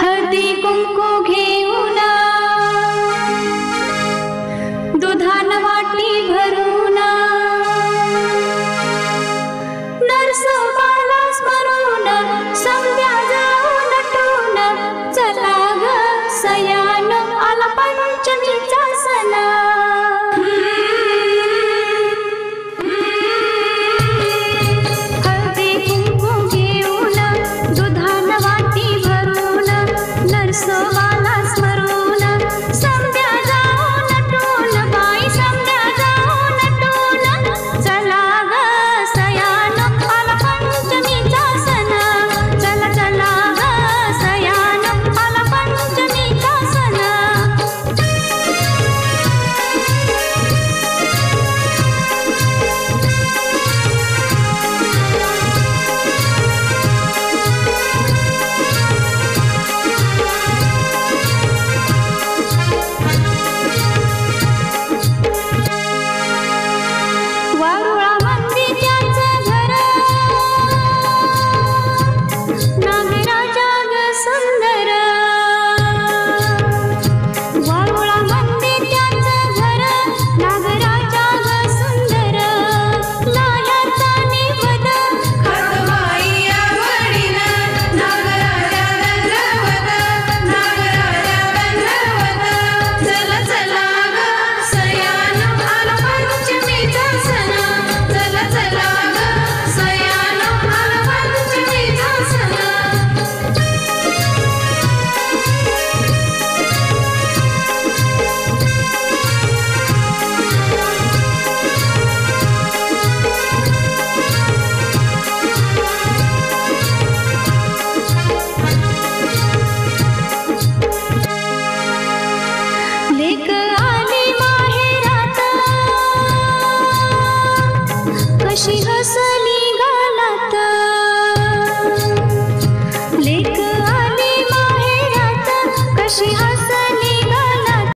हळदी कुंकू घेऊन दुधान वाटी भरून नरसोबाला स्मरून संध्या जाऊन नटून चला ग सयान आला पंचमीचा सण हळदी कुंकू घेऊन दुधान वाटी भरून नरसोबाला स्मरून संध्या जाऊन नटून बाई संध्या जाऊन नटून चला ग सयान आला पंचमीचा सण चला चला ग सयान आला पंचमीचा सण वारुळा मंदी त्याचं घर नागराजा ग सुंदर वारुळा मंदी त्याचं घर नागराजा ग सुंदर लाह्याचा निवद खातबाई आवडीन नागराजा दंडवत नागराजा दंडवत चला चला ग सयान आला पंचमीचा सण चला चला ग सयान आला पंचमीचा सण लेक आली माहेरात कशी हसली